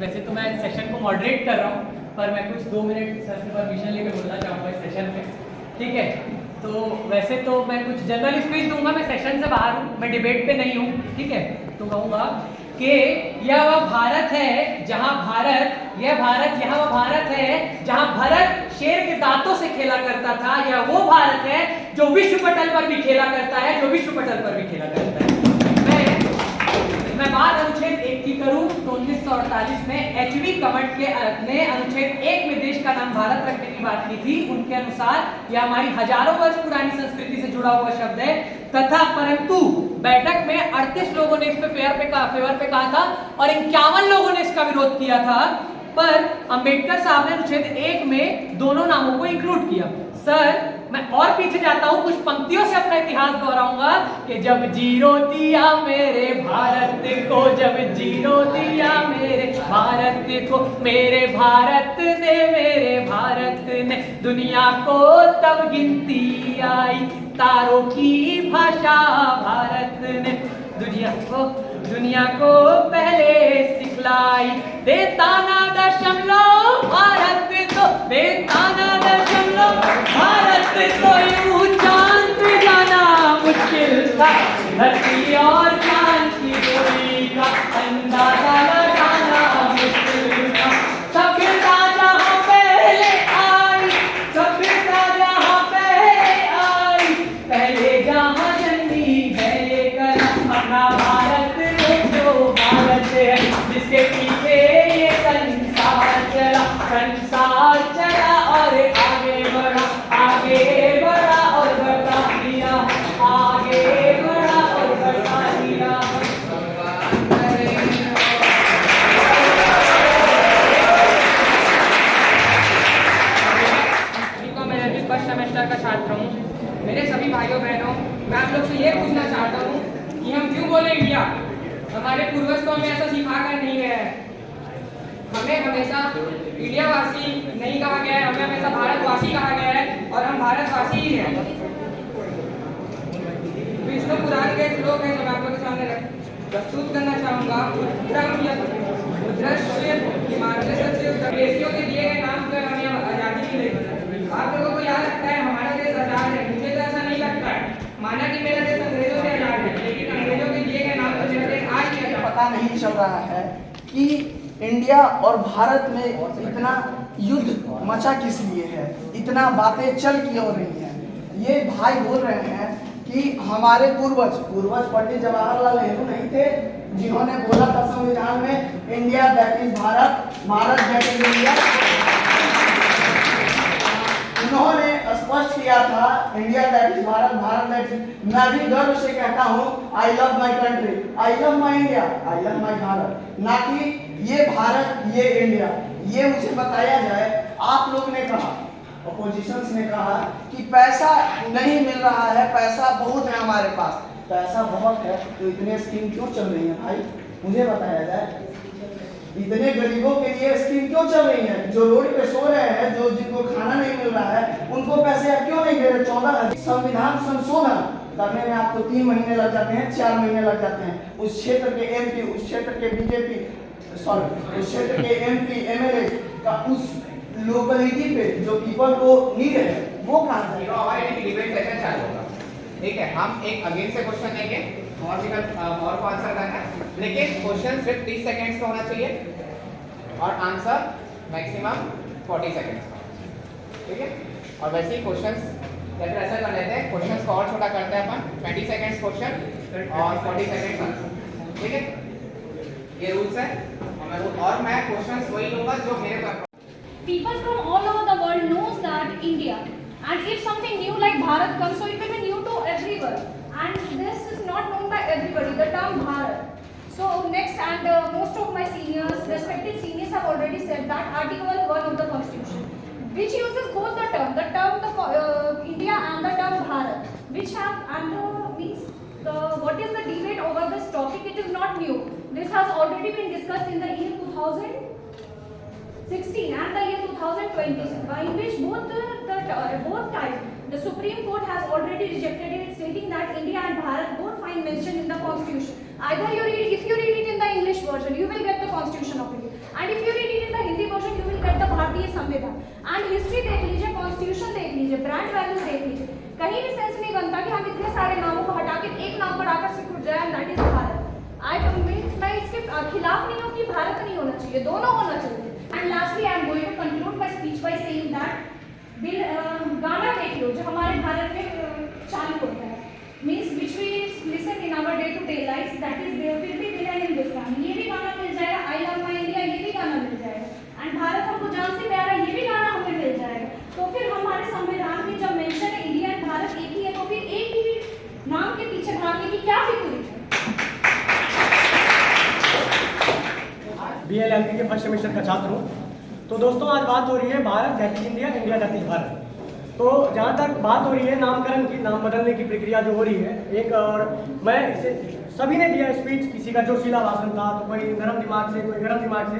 वैसे तो मैं सेशन को मॉडरेट कर रहा हूँ, पर मैं कुछ 2 मिनट सर से परमिशन लेकर बोलना चाहूँगा इस सेशन में, ठीक है। तो वैसे तो मैं कुछ जनरल स्पीच दूंगा, मैं सेशन से बाहर हूँ, मैं डिबेट पे नहीं हूँ, ठीक है। तो कहूँगा कि यह वह भारत है जहाँ भारत यहाँ वह भारत है जहाँ भरत शेर के दांतों से खेला करता था। यह वो भारत है जो विश्व पटल पर भी खेला करता है, जो विश्व पटल पर भी खेला करता है। मैं बात अनुच्छेद 1 की करूं तो 1948 में एचवी कमट ने अनुच्छेद 1 में देश का नाम भारत रखने की बात की थी। उनके अनुसार यह हमारी हजारों वर्ष पुरानी संस्कृति से जुड़ा हुआ शब्द है तथा परंतु बैठक में 38 लोगों ने इस पे फेवर पे कहा था और 51 लोगों ने इसका विरोध किया था, पर अंबेडकर साहब ने अनुच्छेद 1 में दोनों नामों को इंक्लूड किया। सर मैं और पीछे जाता हूं, कुछ पंक्तियों से अपना इतिहास दोहराऊंगा कि जब जीरो दिया मेरे भारत को, जब जीरो दिया मेरे भारत को, मेरे भारत ने दुनिया को तब गिनती आई, तारों की भाषा भारत ने दुनिया को पहले सिखलाई, देता ना दशमलव भारत तो, देता ना दशमलव भारत तो, यूं चांद पे जाना मुश्किल था, धरती और चांद की दूरी का अंदाजा लगाना मुश्किल था। सभ्यता जहाँ पहले आई, सभ्यता जहाँ पहले आई, पहले जहाँ झंडी है ये कलम अपना भारत जो भारत है, जिसके पीछे ये संसार चला और आगे बढ़ा और बढ़ा दिया, आगे बढ़ा और बढ़ा दिया। मैं अभी फर्स्ट सेमेस्टर का छात्र हूँ। मेरे सभी भाइयों बहनों, मैं आप लोग से ये पूछना चाहता हूँ कि हम क्यों बोले इंडिया? हमारे पूर्वज तो हमें ऐसा सिखा कर नहीं गया है। हमें हमेशा इंडियावासी नहीं कहा गया है, हमें हमेशा भारतवासी कहा गया है और हम भारतवासी ही हैं। विष्णु पुराण के श्लोक हैं जो मैं आप लोगों के सामने प्रस्तुत करना चाहूँगा। विदेशियों के दिए गए नाम पर हमें आज़ादी मिलेगी। आप लोगों को याद लगता है हमारा देश आज़ाद है, मुझे तो ऐसा नहीं लगता है। माना कि मेरा देश अंग्रेजों से आज़ाद है, लेकिन अंग्रेजों के दिए गए नाम पर मेरा देश आज भी पता नहीं चल रहा है कि इंडिया और भारत में इतना युद्ध मचा किस लिए है, इतना बातें चल क्यों रही हैं। ये भाई बोल रहे हैं कि हमारे पूर्वज पंडित जवाहरलाल नेहरू नहीं थे जिन्होंने बोला था संविधान में India that is Bharat, Bharat that is India. उन्होंने स्पष्ट किया था India that is Bharat, Bharat that is. मैं भी गर्व से कहता हूँ I love my country, I love my India, I love my Bharat, ना कि ये भारत ये इंडिया। ये मुझे बताया जाए, आप लोग ने कहा, अपोजिशंस ने कहा कि पैसा नहीं मिल रहा है, पैसा बहुत है हमारे पास। पैसा बहुत है तो इतने स्कीम क्यों चल रही है भाई? मुझे बताया जाए, इतने गरीबों के लिए स्कीम क्यों चल रही है? जो रोड पे सो रहे हैं, जो जिनको खाना नहीं मिल रहा है, उनको पैसे आप क्यों नहीं दे रहे? 14 संविधान संशोधन करने में आपको 3 महीने लग जाते हैं, 4 महीने लग जाते हैं। उस क्षेत्र के एमपी, उस क्षेत्र के बीजेपी, उस क्षेत्र के एमपी एमएलए का उस लोकलिटी पे जो पीपल को नीड है वो कहाँ से? हमारे डिबेट सेशन चालू होगा, ठीक है। हम एक अगेन से क्वेश्चन लेंगे और को आंसर करना है, लेकिन क्वेश्चन सिर्फ 30 सेकंड्स का होना चाहिए और आंसर मैक्सिमम 40 सेकंड्स का, ठीक है। और वैसे ही क्वेश्चंस या फिर ऐसा कर लेते हैं, क्वेश्चंस को और छोटा करते हैं अपन, 20 सेकंड्स क्वेश्चन और 40 सेकंड्स आंसर, ठीक है। ये रूल्स है और मैं क्वेश्चंस वही लूंगा जो मेरे पास। People from all over the world knows that India, and if something new like Bharat comes, so it will be new to everyone, and this is not known by everybody, the term Bharat. So next, and most of my seniors, respected seniors have already said that Article 1 of the Constitution, which uses both the India and the term Bharat, which have means what is the debate over this topic? It is not new. This has already been discussed in the year 2016 and the year 2020, in which both times the Supreme Court has already rejected it, stating that India and Bharat both find mention in the Constitution. Either if you read it in the English version, you will get the Constitution of India, and if and history देख लीजिए, constitution देख लीजिए, brand values देख लीजिए, कहीं भी sense नहीं बनता कि हम इतने सारे नामों को हटा के एक नाम पर आकर सिर्फ उठ जाए, एंड दैट इज भारत। मैं इसके खिलाफ नहीं हूँ कि भारत नहीं होना चाहिए, दोनों होना चाहिए। And lastly I am going to conclude my speech by saying that गाना देख लो जो हमारे भारत में चालू होता है, means which we listen in our day to day life, that is there will be villain in Hindustan, ये भी गाना मिल जाएगा, आई लव माय इंडिया ये भी गाना मिल जाएगा, एंड भारत हमको जान से प्यारा ये भी गाना हमें मिल जाएगा। तो फिर हमारे संविधान में जब मेंशन है इंडिया एंड भारत एक ही है, तो फिर एक ही नाम के पीछे भागने की क्या फिक्र है? BLLB के फर्स्ट सेमेस्टर का छात्र हूँ। तो दोस्तों आज बात हो रही है Bharat that is India, India that is Bharat. तो जहाँ तक बात हो रही है नामकरण की, नाम बदलने की प्रक्रिया जो हो रही है, एक और मैं इसे सभी ने दिया स्पीच, किसी का जोशीला भाषण था तो कोई नरम दिमाग से, कोई गर्म दिमाग से।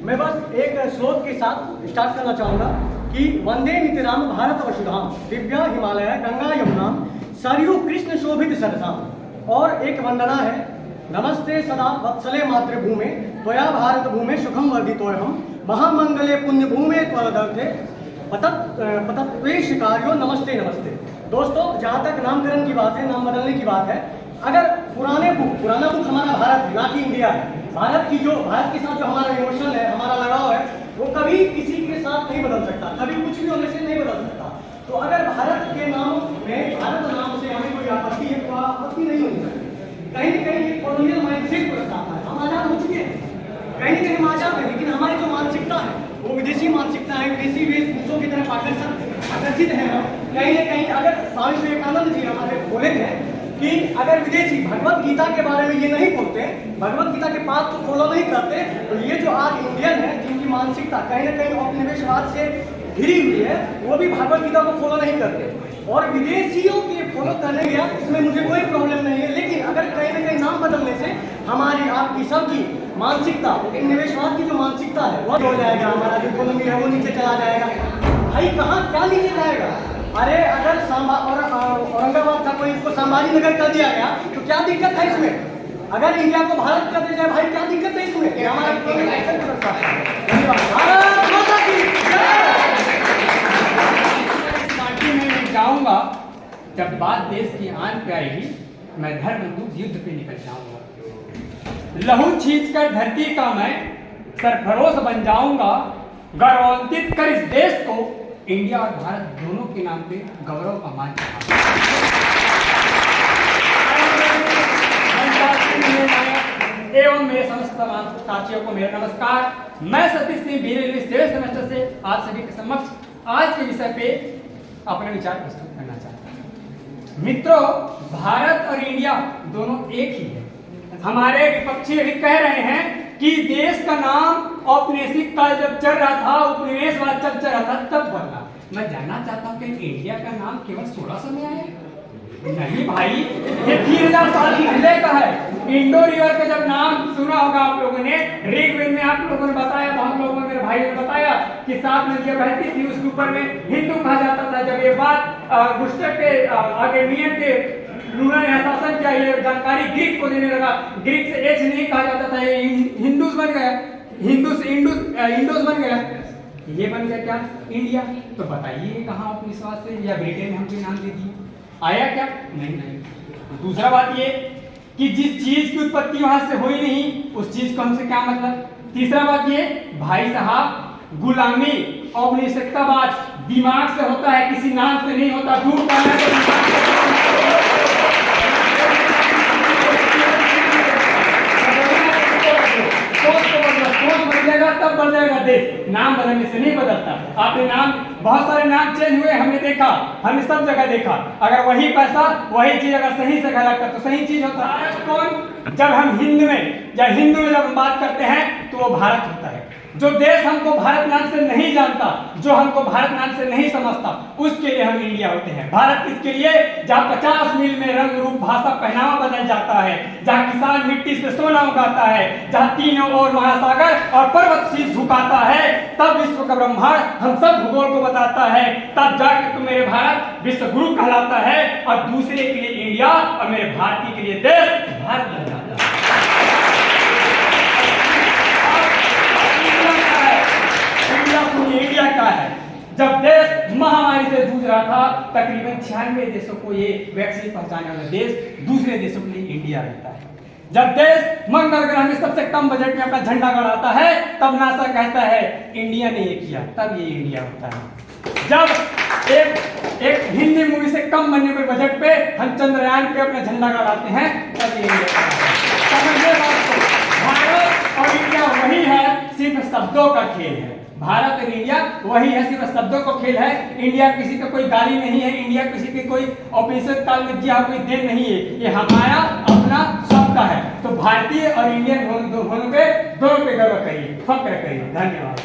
मैं बस एक श्लोक के साथ स्टार्ट करना चाहूँगा कि वंदे नितराम भारत वसुधाम दिव्या हिमालय गंगा यमुना सरयू कृष्ण शोभित सरसाम। और एक वंदना है, नमस्ते सदा वत्सले मातृभूमे त्वया भारत भूमे सुखम वर्धितोऽहम् महामंगले पुण्य भूमे त्वदर्थे पतत्वेश कार्यो नमस्ते नमस्ते। दोस्तों जहाँ तक नामकरण की बात है, नाम बदलने की बात है, अगर पुराना बुक हमारा भारत है ना कि इंडिया है, भारत के साथ जो हमारा इमोशन है, हमारा लगाव है, वो कभी किसी के साथ नहीं बदल सकता, कभी कुछ भी होने से नहीं बदल सकता। तो अगर भारत के नाम में, भारत नाम से हमें कोई आपत्ति है तो आपत्ति नहीं होनी चाहिए। कहीं न कहीं एक कॉलोनियल माइंडसेट बरसाता है, हम आजाद हो चुके हैं, कहीं न कहीं हम आजाद हैं, लेकिन हमारी जो मानसिकता है वो विदेशी मानसिकता है, विदेशी वेशभूषों की तरफ आकर्षित है हम। कहीं न कहीं अगर स्वामी विवेकानंद जी हमारे बोले थे कि अगर विदेशी भगवत गीता के बारे में ये नहीं बोलते, भगवत गीता के पाठ को फॉलो नहीं करते, तो ये जो आज इंडियन है जिनकी मानसिकता कहीं न कहीं औपनिवेशवाद से घिरी हुई है, वो भी भगवत गीता को फॉलो नहीं करते। और विदेशियों के फॉलो करने गया इसमें मुझे कोई प्रॉब्लम नहीं है, लेकिन अगर कहीं न कहीं नाम बदलने से हमारी आपकी सबकी मानसिकता, निवेशवाद की जो मानसिकता है वो हो जाएगा, हमारा जो इकोनॉमी है वो नीचे चला जाएगा। भाई कहाँ क्या नीचे जाएगा? अरे अगर औरंगाबाद का कोई इसको संभाजी नगर कर दिया गया तो क्या दिक्कत है इसमें? अगर इंडिया को भारत कर दिया जाए, भाई क्या दिक्कत है इसमें? भारत माता की पार्टी में मैं जाऊंगा, जब बात देश की आन पे आएगी मैं धर्म दूत युद्ध पे निकल जाऊंगा। लहू छींच कर धरती का मैं सरफरोश बन जाऊंगा, गौरवान्वित कर इस देश को इंडिया और भारत दोनों के नाम पे गौरव का मान एवं मेरे समस्त साथियों को मेरा नमस्कार। मैं सतीश सिंह BLLB सेमेस्टर से आप सभी के समक्ष आज के विषय पे अपने विचार प्रस्तुत करना चाहता हूं। मित्रों, भारत और इंडिया दोनों एक ही है। हमारे विपक्षी अभी कह रहे हैं कि देश का नाम औपनिवेशिक काल जब चल रहा था, उपनिवेशवाद जब चल रहा था तब बदला। मैं जानना चाहता हूं कि इंडिया का नाम केवल 1600 में आया? नहीं भाई, ये 3000 साल पहले का है। इंडो रिवर का जब नाम सुना होगा आप लोगों ने, ऋग्वेद में आप लोगों ने बताया, हम लोगों ने, मेरे भाई ने बताया कि 7 नदियां बहती थी, उसके ऊपर में हिंदू कहा जाता था। जब ये बात गुस्टक के आर्मेनियन के लूना ने शासन किया, ये जानकारी ग्रीक को देने लगा, ग्रीक से एच नहीं कहा जाता था, ये हिंदूस बन गया, इंडोस बन गया, ये बन गया क्या? इंडिया। तो बताइए कहाँ उपनिवेशवाद से या ब्रिटेन ने हमको नाम दे दिए, आया क्या? नहीं। दूसरा बात ये कि जिस चीज की उत्पत्ति वहां से हुई नहीं, उस चीज को हमसे क्या मतलब? तीसरा बात ये भाई साहब, गुलामी औपनिवेशिकतावाद दिमाग से होता है, किसी नाम से नहीं होता। झूठ कहना सोच बदलेगा तब बदलेगा देश, नाम बदलने से नहीं बदलता। आपने नाम, बहुत सारे नाम चेंज हुए, हमने देखा, हमने सब जगह देखा। अगर वही पैसा वही चीज अगर सही से गलत कर तो सही चीज होता है। कौन? जब हम हिंदू में जब हम बात करते हैं तो वो भारत होता है। जो देश हमको भारत नाम से नहीं जानता, जो हमको भारत नाम से नहीं समझता, उसके लिए हम इंडिया होते हैं। भारत किसके लिए? जहाँ 50 मील में रंग रूप भाषा पहनावा बदल जाता है, जहाँ किसान मिट्टी से सोना उगाता है, जहाँ तीनों ओर महासागर और पर्वत शीश झुकाता है, तब विश्व का ब्रह्मांड हम सब भूगोल को बताता है। तब जाके तुम मेरे भारत विश्व गुरु कहलाता है, और दूसरे के लिए इंडिया और मेरे भारतीय के लिए देश भारत कहलाता है। इंडिया क्या है? जब देश महामारी से जूझ रहा था, तकरीबन 96 देशों को ये वैक्सीन पहुंचाने वाला देश दूसरे देशों के लिए इंडिया रहता है। जब देश मंगल ग्रह में सबसे कम बजट में अपना झंडा गड़ाता है, तब नासा कहता है इंडिया ने ये किया, तब ये इंडिया होता है। जब एक हिंदी मूवी से कम बनने पर बजट पे हम चंद्रयान पे अपना झंडा गड़ाते हैं, तब ये इंडिया होता है। समझिए बात को, भारत और इंडिया वही है, सिर्फ शब्दों का खेल है। भारत और इंडिया वही है, सिर्फ शब्दों का खेल है। इंडिया किसी का कोई गाली नहीं है, इंडिया किसी के कोई ऑपरेशन काल में किया कोई देन नहीं है, ये हमारा अपना सबका है। तो भारतीय और इंडियन होने पे दोनों पे गर्व करिए, फक्र करिए। धन्यवाद।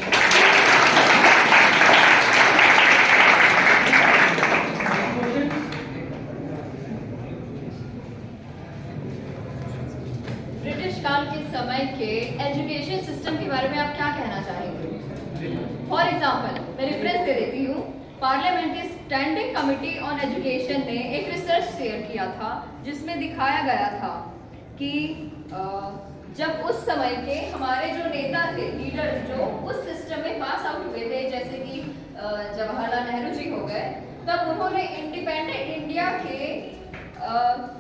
ब्रिटिश काल के समय के एजुकेशन सिस्टम के बारे में आप क्या कहना चाहेंगे? फॉर एग्जाम्पल, मैं रेफरेंस दे देती हूँ। Parliamentary standing committee on education ने एक रिसर्च शेयर किया था, जिसमें दिखाया गया था कि जब उस समय के हमारे जो नेता थे, लीडर्स जो उस सिस्टम में पास आउट हुए थे, जैसे कि जवाहरलाल नेहरू जी हो गए, तब उन्होंने इंडिपेंडेंट इंडिया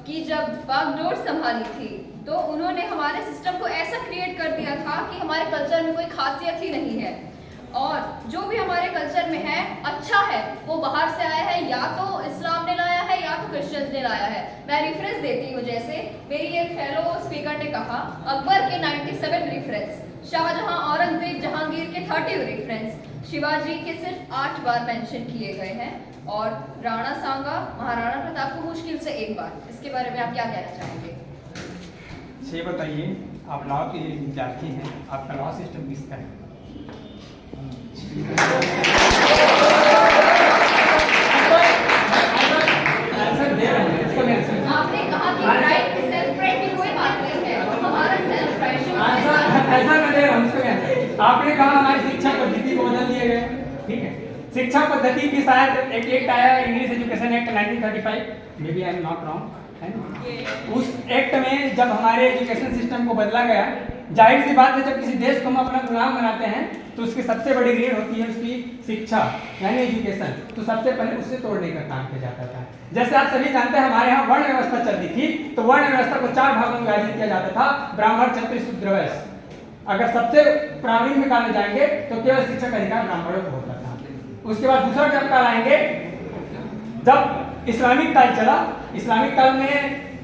की जब बागडोर संभाली थी, तो उन्होंने हमारे सिस्टम को ऐसा क्रिएट कर दिया था कि हमारे कल्चर में कोई खासियत ही नहीं है, और जो भी हमारे कल्चर में है अच्छा है वो बाहर से आया है, या तो इस्लाम ने लाया है या तो क्रिश्चियंस ने लाया है। मैं रेफरेंस देती हूँ, जैसे मेरी एक फेलो स्पीकर ने कहा, अकबर के 97 रेफरेंस, शाहजहां औरंगजेब जहांगीर के 30 रेफरेंस, शिवाजी के सिर्फ 8 बार मेंशन किए गए हैं, और राणा सांगा महाराणा प्रताप को मुश्किल से 1 बार। इसके बारे में आप क्या कहना चाहेंगे? ये बताइए, आप लॉ के विद्यार्थी हैं, आपका लॉ सिस्टम किसका है? आपने कहा कि राइट सेल्फ प्राइड की कोई बात नहीं है, हमारा सेल्फ प्राइड ऐसा मैं दे रहा हूं, इसको क्या? आपने कहा हमारी शिक्षा पद्धति को बदल दिए गए, ठीक है। शिक्षा पद्धति की शायद एक एक्ट आया, English education act 1935, maybe I am not wrong. उस एक्ट में जब हमारे एजुकेशन सिस्टम को बदला गया, जाहिर सी बात है, जब किसी देश को हम अपना गुलाम बनाते हैं तो उसकी सबसे बड़ी रीढ़ होती है उसकी शिक्षा यानी एजुकेशन, तो सबसे पहले उससे तोड़ने का काम किया जाता था। जैसे आप सभी जानते हैं, हमारे यहाँ वर्ण व्यवस्था चलती थी, तो वर्ण व्यवस्था को 4 भागों में विभाजित किया जाता था, ब्राह्मण, क्षत्रिय, शूद्र, वैश्य। अगर सबसे प्रारंभिक में निकालने जाएंगे तो केवल शिक्षा का अधिकार ब्राह्मणों को होता था। उसके बाद दूसरा जब काल आएंगे, जब इस्लामिक काल चला, इस्लामिक काल में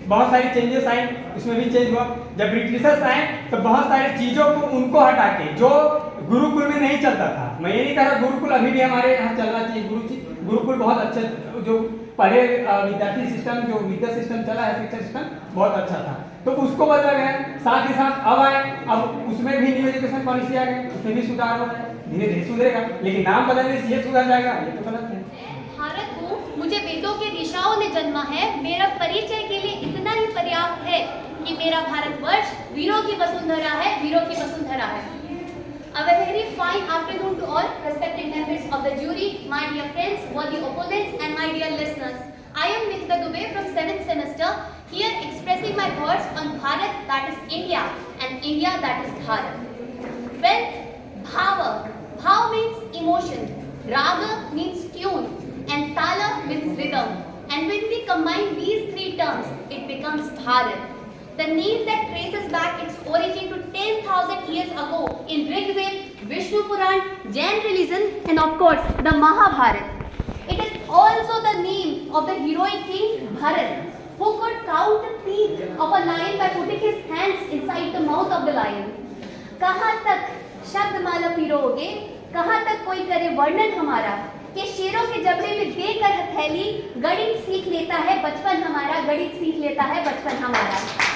बहुत सारी चेंजेस आए, उसमें भी चेंज हुआ। जब ब्रिटिशर्स आए तो बहुत सारी चीजों को उनको हटा के, जो गुरुकुल में नहीं चलता था, मैं ये नहीं कह रहा गुरुकुल अभी भी हमारे यहाँ चलना चाहिए, गुरुकुल बहुत अच्छे, जो पहले विद्यार्थी सिस्टम, जो विद्या सिस्टम चला है, शिक्षा सिस्टम बहुत अच्छा था, तो उसको बदला गया। साथ ही साथ अब आए, अब उसमें भी न्यू एजुकेशन पॉलिसी आ गई, उसमें भी सुधार हो रहा है, धीरे धीरे सुधरेगा, लेकिन नाम बदलने से ये सुधर जाएगा, ये तो गलत है। भारत हूँ, मुझे वेदों के ऋषियों ने जन्मा है, मेरा परिचय के लिए इतना ही पर्याप्त है कि मेरा भारतवर्ष वीरों की वसुंधरा है, वीरों की वसुंधरा है। A very fine afternoon to all respected members of the jury, my dear friends, worthy opponents, and my dear listeners. I am Nikita Dubey from 7th semester, here expressing my thoughts on Bharat, that is India, and India, that is Bharat. Well, bhava means emotion, raga means tune, and tala means rhythm. And when we combine these 3 terms, it becomes Bharat. The name that traces back its origin to 10,000 years ago in Rigved, Vishnu Puran, Jain religion, and of course the Mahabharata. It is also the name of the heroic king Bharat, who could count the teeth of a lion by putting his hands inside the mouth of the lion. कहाँ तक शब्दमाला पिरोगे, कहाँ तक कोई करे वर्णन हमारा, कि शेरों के जबड़े में देकर हथेली, गणित सीख लेता है बचपन हमारा, गणित सीख लेता है बचपन हमारा।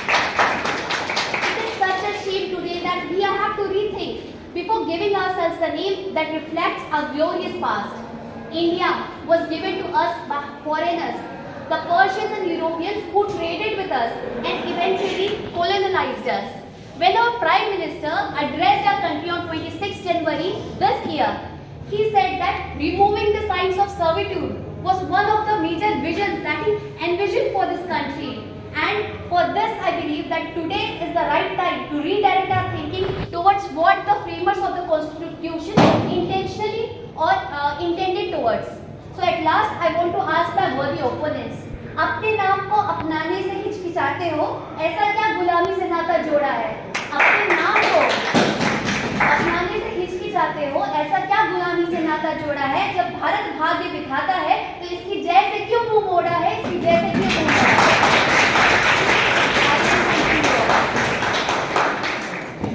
It is such a shame today that we have to rethink before giving ourselves a name that reflects our glorious past. India was given to us by foreigners, the Persians and Europeans who traded with us and eventually colonized us. When our Prime Minister addressed our country on 26 January this year, he said that removing the signs of servitude was one of the major visions that he envisioned for this country. And for this, I believe that today is the right time to redirect our thinking towards what the framers of the Constitution intentionally or intended words. So at last I want to ask my worthy opponents. अपने नाम को अपनाने से हिचकिचाते हो, ऐसा क्या गुलामी से नाता जोड़ा है? अपने नाम को अपनाने से हिचकिचाते हो, ऐसा क्या गुलामी से नाता जोड़ा है? जब भारत भाग्य दिखाता है तो इसकी जय से क्यों मुंह मोड़ा है? इसकी जय से क्यों मुंह मोड़ा है?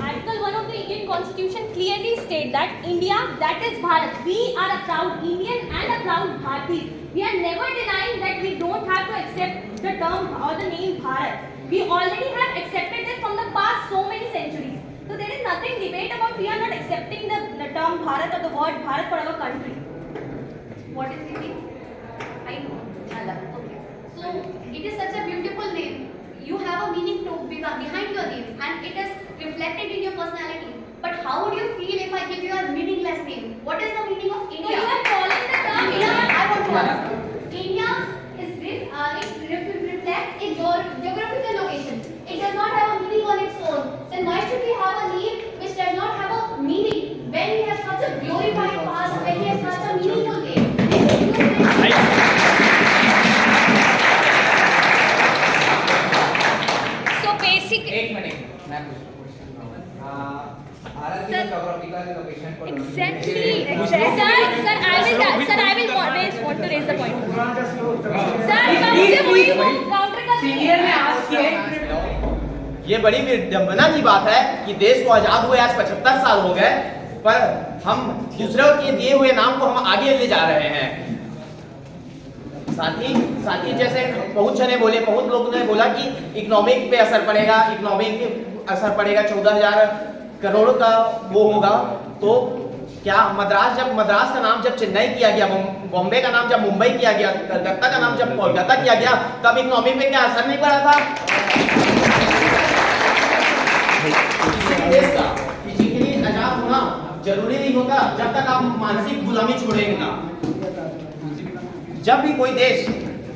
Article 1 of the Indian Constitution clearly states that India, that is Bharat, we are a proud Indian and a proud Bharati. We are never denying that we don't have to accept the term or the name Bharat. We already have accepted it from the past so many centuries. So there is nothing debate about we are not accepting the term Bharat or the word Bharat for our country. What is the name? I know. Chala. Okay. So it is such a beautiful name. You have a meaning to behind your name, and it is reflected in your personality. But how would you feel if I give you a meaningless name? What is the meaning of So India? you are calling the term India, India. I want to ask. India it reflects a geographical location. It does not have a meaning on its own. Then why should we have a name which does not have a meaning when we have such a glorified past, when we have such a meaningful name? So basic. एक minute मैं भारत की geographical location को Exactly. Sir, I will want to raise the point. Sir, कब से वही counter कर रही senior ने है? आज किए ये बड़ी विडंबना की बात है कि देश को आजाद हुए आज 75 साल हो गए, पर हम दूसरों के दिए हुए नाम को हम आगे ले जा रहे हैं। साथ ही जैसे बहुत जने बोले, बहुत लोगों ने बोला कि इकोनॉमिक पे असर पड़ेगा, इकोनॉमिक पे असर पड़ेगा, 14,000 करोड़ का वो होगा। तो क्या मद्रास का नाम जब चेन्नई किया गया, बॉम्बे का नाम जब मुंबई किया गया, कलकत्ता का नाम जब कोलकाता किया गया, तब इकोनॉमी पे क्या असर नहीं पड़ा था? किसी भी देश का फिजिकली आजाद होना जरूरी नहीं होता जब तक आप मानसिक गुलामी छोड़ेंगे ना। जब भी कोई देश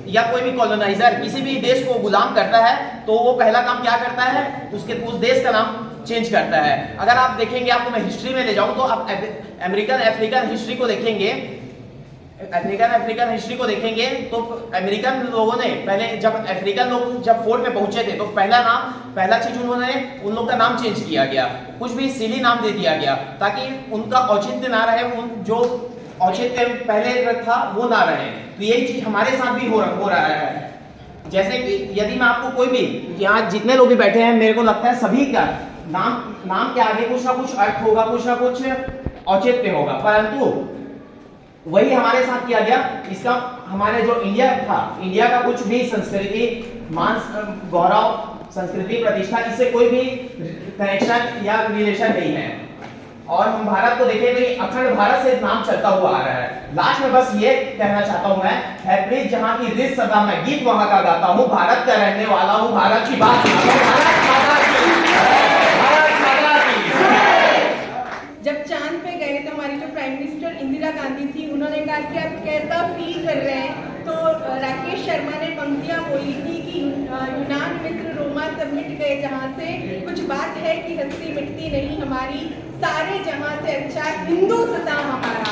या कोई भी कॉलोनाइजर किसी भी देश को गुलाम करता है तो वो पहला काम क्या करता है? उस देश का नाम चेंज करता है। अगर आप देखेंगे, आपको मैं हिस्ट्री में ले जाऊं तो आप अफ्रीकन हिस्ट्री को देखेंगे, अफ्रीकन हिस्ट्री को देखेंगे तो अमेरिकन लोगों ने पहले, जब अफ्रीकन लोग जब फोर्ट में पहुंचे थे तो पहला चीज उन्होंने उन लोग का नाम चेंज किया गया, कुछ भी सिली नाम दे दिया गया ताकि उनका औचित्य ना रहे, उन जो औचित्य पहले था वो ना रहे। तो यही चीज हमारे साथ भी हो रहा है। जैसे कि यदि मैं आपको कोई भी, यहाँ जितने लोग भी बैठे हैं, मेरे को लगता है सभी का नाम के आगे कुछ ना कुछ अर्थ होगा, कुछ ना कुछ औचित्य होगा, परंतु वही हमारे साथ किया गया। इसका हमारे जो इंडिया था, इंडिया का कुछ भी संस्कृति, मान, गौरव, संस्कृति, प्रतिष्ठा, इससे कोई भी कनेक्शन या रिलेशन नहीं है। और हम भारत को देखें तो ये अखंड भारत से नाम चलता हुआ आ रहा है। लास्ट में बस ये कहना चाहता हूं मैं, है प्लीज जहां की रिस सदा मैं गीत वहां का गाता हूं, भारत का रहने वाला हूं, भारत की बात सुनाता हूं, भारत माता की, भारत माता की। जब चांद पे गए तो हमारी जो प्राइम मिनिस्टर इंदिरा गांधी थी, उन्होंने कहा कि आप कैसा फील कर रहे हैं, तो राकेश शर्मा ने पंक्तियां बोली थी कि यूनान, मिस्र, रोमा सब मिट गए जहाँ से, कुछ बात है कि हस्ती मिटती नहीं हमारी, सारे जहाँ से अच्छा हिंदू सता हमारा।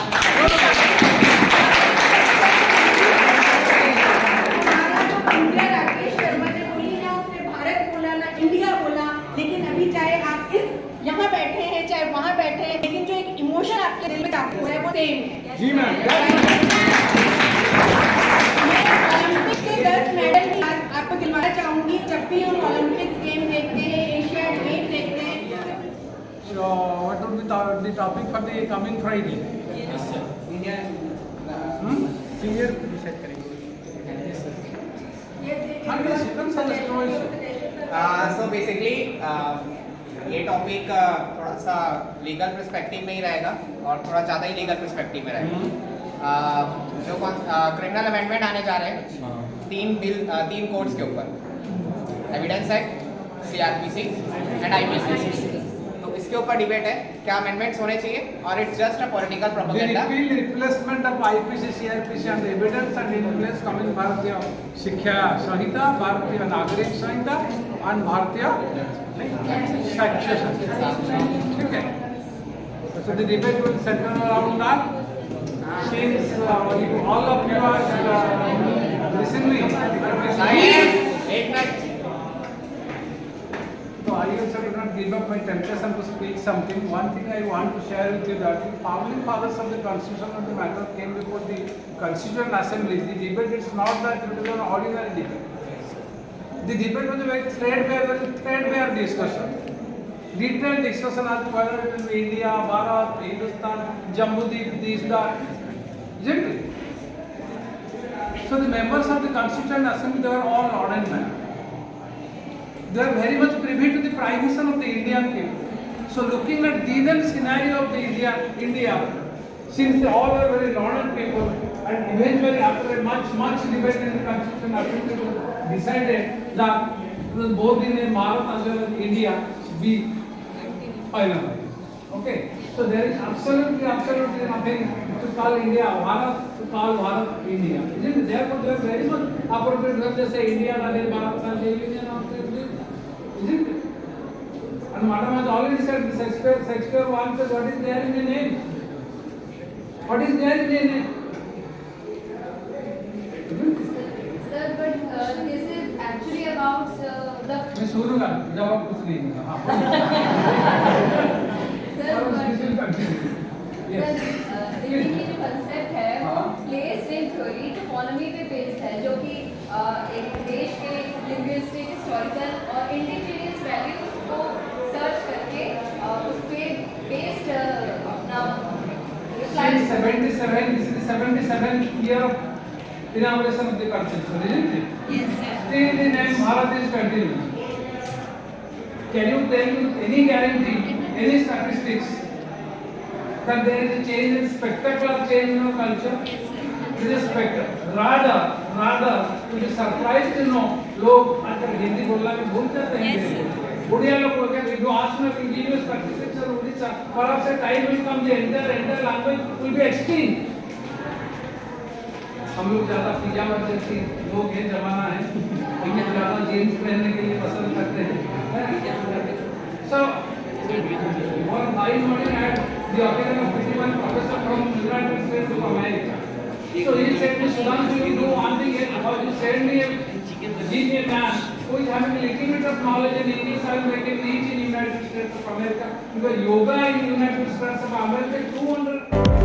हमारा जो पंक्तियां राकेश शर्मा ने बोली ना, उसने भारत बोला ना इंडिया बोला, लेकिन अभी चाहे आप यहाँ बैठे हैं चाहे वहाँ बैठे हैं, लेकिन जो एक इमोशन आपके दिल में काबू है वो सेम है। जी मैम। ओलंपिक के 10 मेडल की बात आपको दिलवाना चाहूंगी। जब भी हम ओलंपिक गेम देखते हैं, एशियाड गेम देखते हैं। So what would be the topic for the coming Friday? Senior decide करेंगे। So basically ये टॉपिक थोड़ा सा लीगल पर्सपेक्टिव में ही रहेगा और थोड़ा ज़्यादा ही लीगल पर्सपेक्टिव में रहेगा। जो क्रिमिनल अमेंडमेंट आने जा रहे हैं, 3 कोड्स के ऊपर, evidence act, CRPC and IPC, तो इसके ऊपर डिबेट है क्या अमेंडमेंट्स होने चाहिए, और it's just a political propaganda. Replacement of IPC, CRPC and evidence and in place coming भारतीय शिक्षा संहिता, भारतीय नागरिक संहिता और भारतीय साक्ष्य संहिता। ठीक है, so the debate will center around that since all of you are listening, एक minute so I also do not give up my temptation to speak something. One thing I want to share with you that the founding fathers of the Constitution of the matter came before the Constituent Assembly. The debate is not that it was an ordinary debate. The debate was a very threadbare discussion. Detailed discussion as to whether it will be India, Bharat, Hindustan, Jambudweep, this, that. Isn't it? So the members of the Constituent Assembly, they were all ordinary men. They are very much privy to the privation of the Indian people. So looking at the then scenario of the India, since they all were very learned people, and eventually after a much debate in the Constitution Assembly decided that both the name Bharat as well as India be island. Okay, so there is absolutely nothing to call India Bharat, to call Bharat India. Isn't it? Therefore, they are very much appropriate when they say India, that is Bharat, that is India, isn't it? And Madam has already said, Shakespeare once said, what is there in the name? What is there in the name? Sir, but this is actually about the. मैं शुरू कर जवाब कुछ नहीं Sir, but Yes. Delhi की जो concept है वो प्लेस नेम थ्योरी टोपोनमी पे बेस्ड है, जो कि एक देश के लिंग्विस्टिक, हिस्टोरिकल और इंडिजिनियस वैल्यूज को सर्च करके उस पे बेस्ड अपना Since 77, this is the 77th year of inauguration of the constitution, isn't it? Yes, sir. Still the name Bharat is continuing. Can you tell me with any guarantee, any statistics, that there is a change, in spectacular change in our culture? Yes, sir. It is spectacular. Rather, you will surprised to know, लोग आजकल हिंदी बोलना में भूल जाते हैं. Yes, बुढ़िया लोग बोलते हैं, if you ask me to give you statistics on Odisha, perhaps a time will come, the entire language will be extinct. हम लोग ज़्यादा पिजामा जैसी लोग हैं, जमाना है, लेकिन ज़्यादा जीन्स पहनने के लिए पसंद करते हैं. So, one nice morning I had the opinion of 51 professor from United States of America. So he said, Sudhanshu, you do one thing, how you send me a man who is having a little bit of knowledge in English, I will make him teach in United States of America, because yoga in United States of America is 200